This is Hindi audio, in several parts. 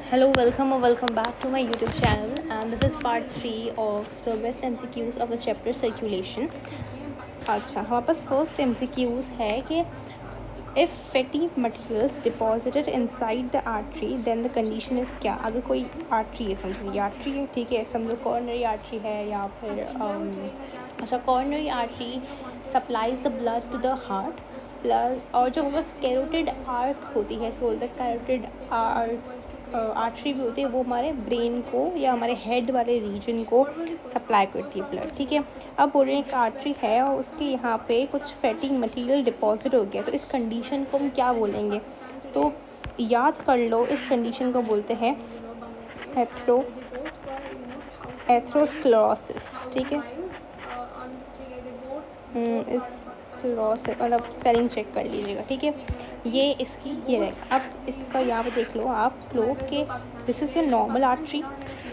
Hello, welcome or welcome back to my YouTube channel, and this is part 3 of the best MCQs of the chapter circulation. अच्छा, हमारे पास फर्स्ट MCQs है कि if fatty materials deposited inside the artery then the condition is क्या. अगर कोई आर्टरी है, समझो ये आर्टरी है, ठीक है, समझो कॉर्नरी आर्टरी है या फिर अच्छा coronary artery supplies the blood to the heart plus, और जो हमारे पास कैरोटिड आर्क होती है, इसको बोलते हैं कैरोटिड आर्टरी भी होती है, वो हमारे ब्रेन को या हमारे हेड वाले रीजन को सप्लाई करती है ब्लड, ठीक है. अब बोल रहे हैं एक आर्टरी है और उसके यहाँ पे कुछ फैटी मटेरियल डिपॉजिट हो गया, तो इस कंडीशन को हम क्या बोलेंगे. तो याद कर लो, इस कंडीशन को बोलते हैं एथेरोस्क्लेरोसिस, ठीक है. इस स्क्लेरोसिस मतलब स्पेलिंग चेक कर लीजिएगा, ठीक है. ये इसकी ये रहेगा. अब इसका यहाँ पे देख लो आप लोग कि this is a normal artery,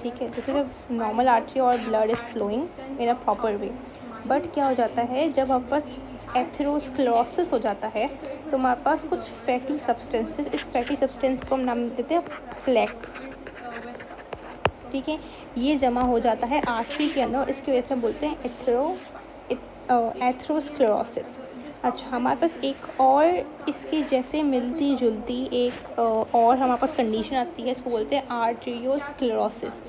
ठीक है, this is a normal artery और blood is flowing in a proper way. But क्या हो जाता है जब हमारे पास एथेरोस्क्लेरोसिस हो जाता है तो हमारे पास कुछ फैटी सब्सटेंसेस, इस फैटी सब्सटेंस को हम नाम देते हैं प्लेक, ठीक है. ये जमा हो जाता है आर्टरी के अंदर, इसकी वजह से बोलते हैं एथेरोस्क्लेरोसिस. अच्छा, हमारे पास एक और इसके जैसे मिलती जुलती एक और हमारे पास कंडीशन आती है, इसको बोलते हैं arteriosclerosis.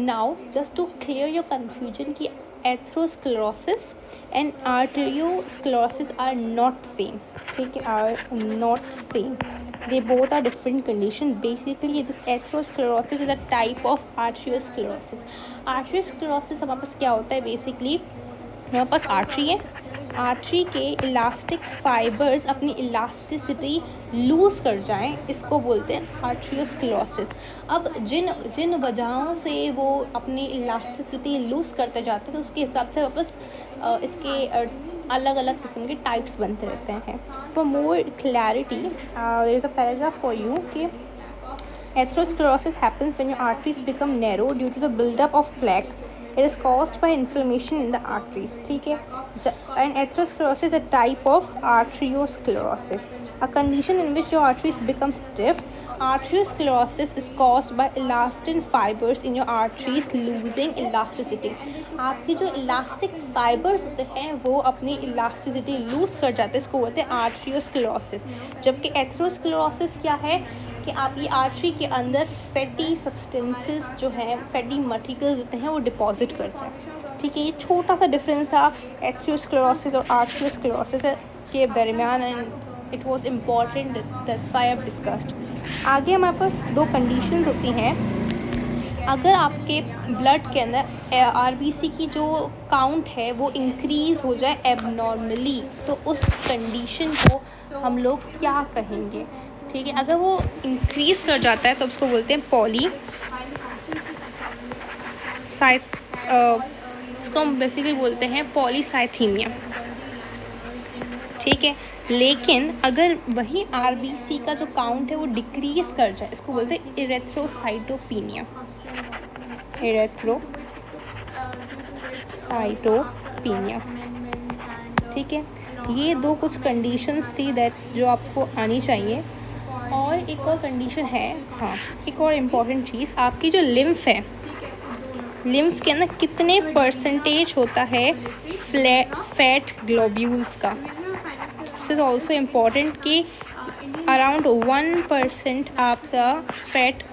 Now just to clear your confusion कि atherosclerosis and arteriosclerosis are not same, ठीक है, are not same. They both are different condition. Basically, this atherosclerosis is a type of arteriosclerosis. Arteriosclerosis हमारे पास क्या होता है, बेसिकली हमारे पास आर्टरी है, आर्टरी के इलास्टिक फाइबर्स अपनी इलास्टिसिटी लूज़ कर जाएं, इसको बोलते हैं आर्टेरियोस्क्लेरोसिस. अब जिन वजहों से वो अपनी इलास्टिसिटी लूज़ करते जाते हैं तो उसके हिसाब से वापस इसके अलग अलग किस्म के टाइप्स बनते रहते हैं. For more clarity there is a paragraph for you कि atherosclerosis happens when your arteries become narrow due to the buildup of plaque. It is caused by inflammation in the arteries, ठीक है. And atherosclerosis is a type of arteriosclerosis, a condition in which your arteries become stiff. Arteriosclerosis is caused by elastin fibers in your arteries losing elasticity. आपकी जो इलास्टिक फाइबर्स होते हैं वो अपनी इलास्टिसिटी लूज़ कर जाते हैं, इसको बोलते हैं आर्टेरियोस्क्लेरोसिस. जबकि एथेरोस्क्लेरोसिस क्या है कि आपकी आर्टरी के अंदर फैटी सब्सटेंसेस जो हैं, फैटी मटेरियल्स होते हैं वो डिपॉजिट कर जाए, ठीक है. ये छोटा सा डिफरेंस था एथेरोस्क्लेरोसिस और आर्टेरियोस्क्लेरोसिस के दरमियान, and it was important, that's why I have discussed. आगे हमारे पास दो कंडीशंस होती हैं. अगर आपके ब्लड के अंदर आरबीसी की जो काउंट है वो इंक्रीज़ हो जाए एबनॉर्मली, तो उस कंडीशन को हम लोग क्या कहेंगे, ठीक है. अगर वो इंक्रीज़ कर जाता है तो उसको बोलते हैं उसको हम बेसिकली बोलते हैं पॉलीसाइथीमिया, ठीक है. लेकिन अगर वही आरबीसी का जो काउंट है वो डिक्रीज़ कर जाए, इसको बोलते हैं इरेथ्रोसाइटोपिनिया, ठीक है. ये दो कुछ कंडीशंस थी दैट जो आपको आनी चाहिए. और एक और कंडीशन है, हाँ, एक और इम्पॉर्टेंट चीज़, आपकी जो लिम्फ है, लिम्फ के अंदर कितने परसेंटेज होता है फैट ग्लोब्यूल्स का. दिस इज़ ऑल्सो इम्पॉर्टेंट कि अराउंड 1% आपका फैट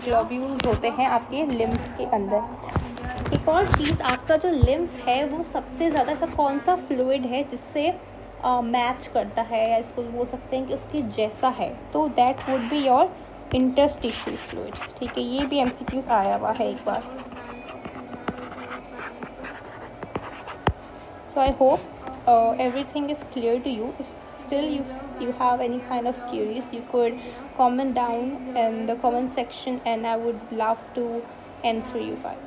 ग्लोब्यूल्स होते हैं आपके लिम्फ के अंदर. एक और चीज़, आपका जो लिम्फ है वो सबसे ज़्यादा ऐसा कौन सा फ्लूइड है जिससे मैच करता है, या इसको बोल सकते हैं कि उसके जैसा है, तो that would be your interstitial fluid, ठीक है. ये भी MCQs आया हुआ है एक बार. So I hope everything is clear to you. If still you have any kind of queries, you could comment down in the comment section and I would love to answer you guys.